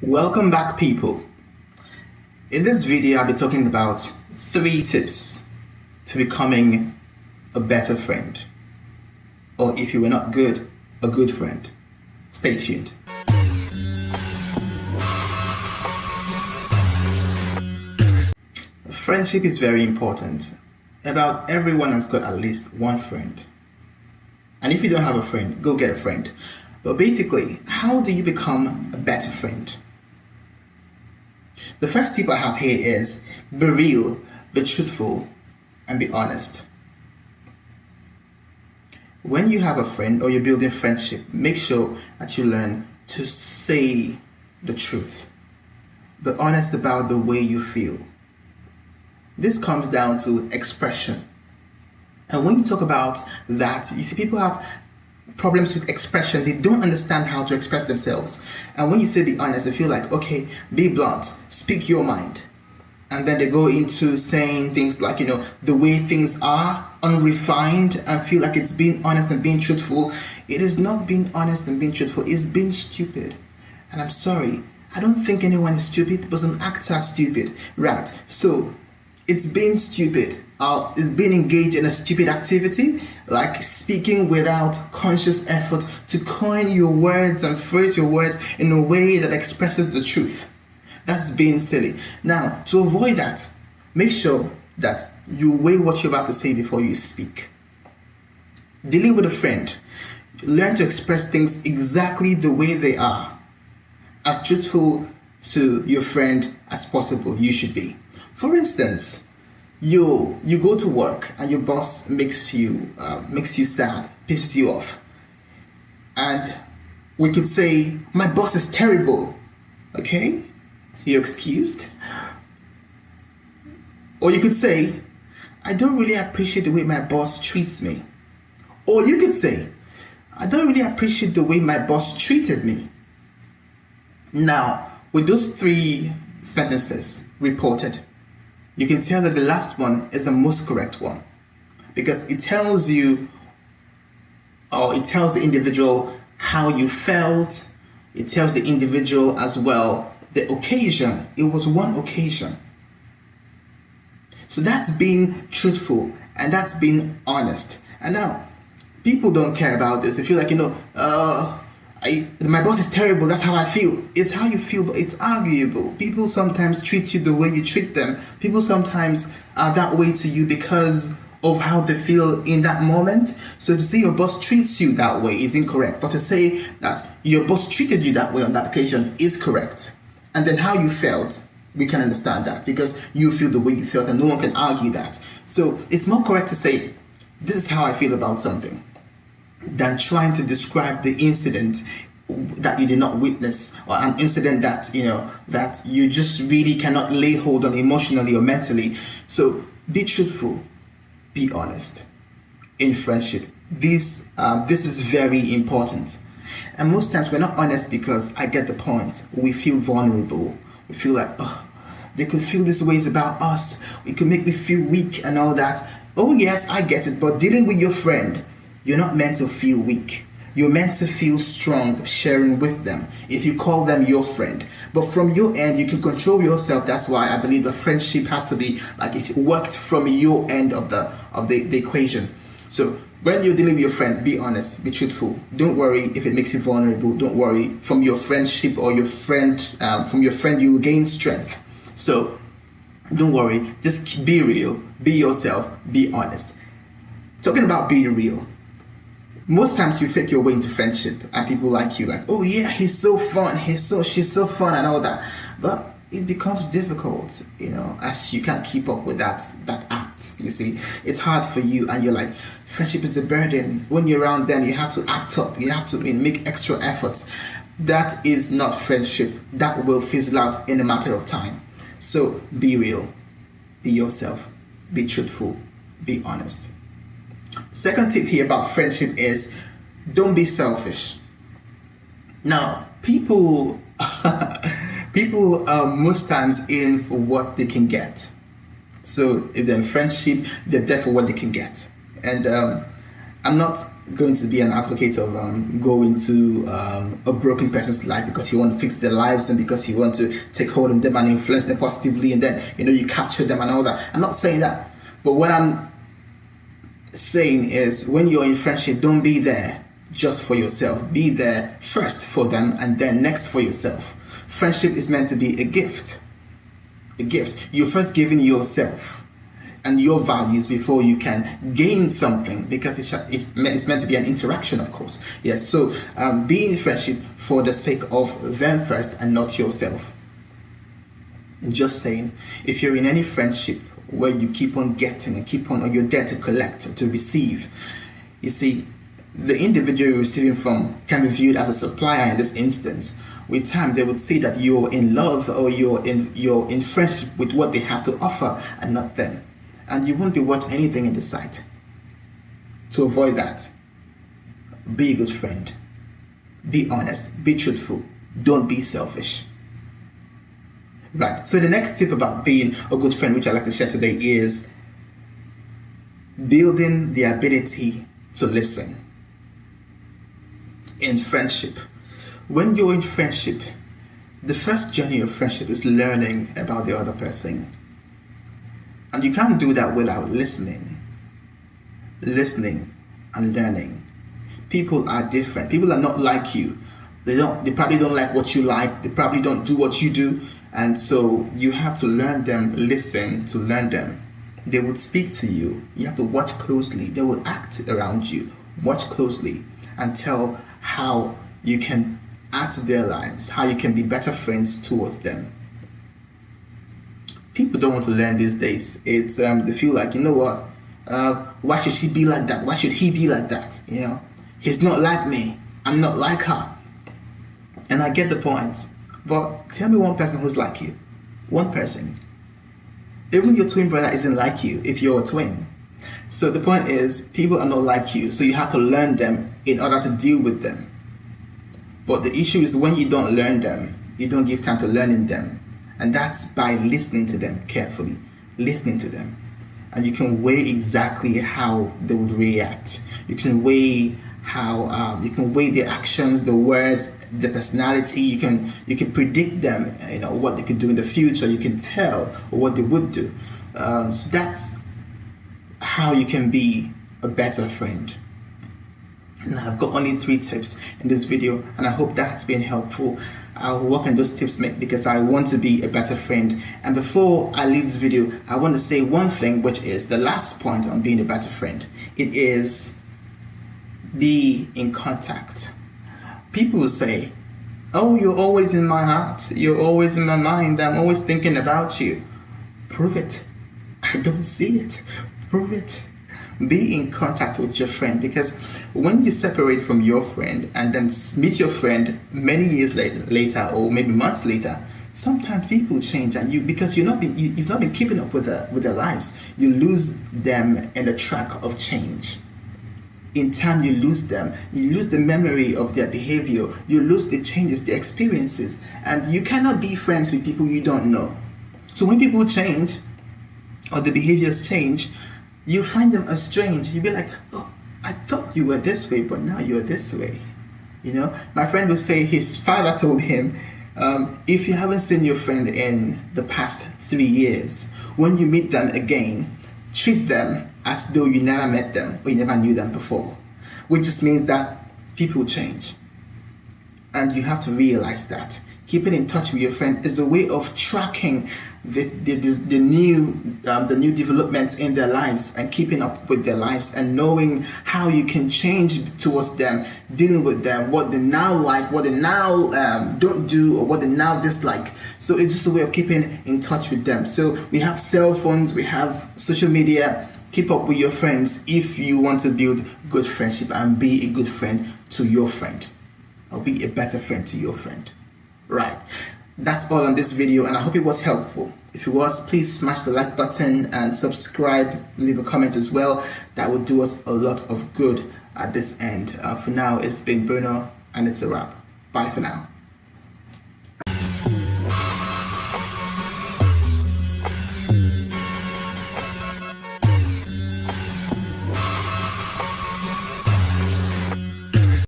Welcome back, people. In this video, I'll be talking about 3 tips to becoming a better friend, or if you were not good, a good friend. Stay tuned. Friendship is very important. About everyone has got at least one friend. And if you don't have a friend, go get a friend. But basically, how do you become a better friend? The first tip I have here is be real, be truthful, and be honest. When you have a friend or you're building friendship, make sure that you learn to say the truth. Be honest about the way you feel. This comes down to expression. And when you talk about that, you see people have problems with expression. They don't understand how to express themselves. And when you say be honest, they feel like, okay, be blunt, speak your mind. And then they go into saying things like, the way things are, unrefined, and feel like it's being honest and being truthful. It is not being honest and being truthful. It's being stupid. And I'm sorry, I don't think anyone is stupid, but some acts are stupid. Right, so it's being stupid. It's being engaged in a stupid activity, like speaking without conscious effort to coin your words and phrase your words in a way that expresses the truth. That's being silly. Now, to avoid that, make sure that you weigh what you're about to say before you speak. Dealing with a friend, learn to express things exactly the way they are. As truthful to your friend as possible, you should be. For instance, you go to work and your boss makes you sad, pisses you off, and we could say, my boss is terrible. Okay, you're excused. Or you could say, I don't really appreciate the way my boss treats me. Or you could say, I don't really appreciate the way my boss treated me. Now, with those 3 sentences reported, you can tell that the last one is the most correct one, because it tells you, or it tells the individual how you felt. It tells the individual as well the occasion. It was one occasion. So that's being truthful and that's being honest. And now, people don't care about this. They feel like, my boss is terrible, that's how I feel. It's how you feel, but it's arguable. People sometimes treat you the way you treat them. People sometimes are that way to you because of how they feel in that moment. So to say your boss treats you that way is incorrect, but to say that your boss treated you that way on that occasion is correct. And then how you felt, we can understand that because you feel the way you felt and no one can argue that. So it's more correct to say, this is how I feel about something, than trying to describe the incident that you did not witness, or an incident that that you just really cannot lay hold on emotionally or mentally. So be truthful, be honest in friendship. This is very important. And most times we're not honest because, I get the point, we feel vulnerable. We feel like, they could feel these ways about us. It could make me feel weak and all that. Oh yes, I get it. But dealing with your friend, you're not meant to feel weak. You're meant to feel strong sharing with them if you call them your friend. But from your end, you can control yourself. That's why I believe the friendship has to be like it worked from your end of the equation. So when you're dealing with your friend, be honest, be truthful. Don't worry if it makes you vulnerable. Don't worry. From your friendship or from your friend, you'll gain strength. So don't worry. Just be real. Be yourself. Be honest. Talking about being real. Most times you fake your way into friendship and people like you, like, oh yeah, he's so fun, she's so fun and all that. But it becomes difficult, as you can't keep up with that act. You see, it's hard for you and you're like, friendship is a burden. When you're around them, you have to act up, you have to make extra efforts. That is not friendship. That will fizzle out in a matter of time. So be real, be yourself, be truthful, be honest. Second tip here about friendship is don't be selfish. Now, people are most times in for what they can get. So if they're in friendship, they're there for what they can get. And I'm not going to be an advocate of going to a broken person's life because you want to fix their lives and because you want to take hold of them and influence them positively, and then you capture them and all that. I'm not saying that, but what I'm saying is, when you're in friendship, don't be there just for yourself. Be there first for them and then next for yourself. Friendship is meant to be a gift. You're first giving yourself and your values before you can gain something, because it's meant to be an interaction, of course. Yes, so be in friendship for the sake of them first and not yourself. Just saying, if you're in any friendship where you keep on getting and keep on, or you're there to collect, to receive, you see, the individual you're receiving from can be viewed as a supplier in this instance. With time, they would see that you're in love, or you're in friendship with what they have to offer and not them. And you won't be worth anything in the sight. To avoid that, be a good friend. Be honest. Be truthful. Don't be selfish. Right. So the next tip about being a good friend, which I'd like to share today, is building the ability to listen. In friendship, when you're in friendship, the first journey of friendship is learning about the other person. And you can't do that without listening and learning. People are different. People are not like you. They probably don't like what you like. They probably don't do what you do. And so you have to learn them, listen to learn them. They would speak to you. You have to watch closely. They will act around you. Watch closely and tell how you can add to their lives, how you can be better friends towards them. People don't want to learn these days. It's they feel like, what? Why should she be like that? Why should he be like that? He's not like me. I'm not like her. And I get the point. But tell me one person who's like you. One person. Even your twin brother isn't like you if you're a twin. So the point is, people are not like you. So you have to learn them in order to deal with them. But the issue is, when you don't learn them, you don't give time to learning them. And that's by listening to them carefully, listening to them. And you can weigh exactly how they would react. You can weigh their actions, the words, the personality. You can predict them, what they could do in the future. You can tell what they would do. So that's how you can be a better friend. Now, I've got only 3 tips in this video, and I hope that has been helpful. I'll work on those tips because I want to be a better friend. And before I leave this video, I want to say one thing, which is the last point on being a better friend. It is be in contact. People will say, oh, you're always in my heart. You're always in my mind. I'm always thinking about you. Prove it. I don't see it. Prove it. Be in contact with your friend, because when you separate from your friend and then meet your friend many years later or maybe months later, sometimes people change, and because you've not been keeping up with their lives, you lose them in the track of change. In time, you lose them. You lose the memory of their behavior. You lose the changes, the experiences, and you cannot be friends with people you don't know. So when people change or the behaviors change, you find them as strange. You'll be like, oh, I thought you were this way, but now you're this way. My friend would say his father told him, if you haven't seen your friend in the past 3 years, when you meet them again, treat them as though you never met them or you never knew them before. Which just means that people change. And you have to realize that. Keeping in touch with your friend is a way of tracking the new developments in their lives and keeping up with their lives and knowing how you can change towards them, dealing with them, what they now like, what they now don't do, or what they now dislike. So it's just a way of keeping in touch with them. So we have cell phones, we have social media. Keep up with your friends if you want to build good friendship and be a good friend to your friend, or be a better friend to your friend. Right. That's all on this video, and I hope it was helpful. If it was, please smash the like button and subscribe, leave a comment as well. That would do us a lot of good at this end. For now, it's been Bruno, and it's a wrap. Bye for now.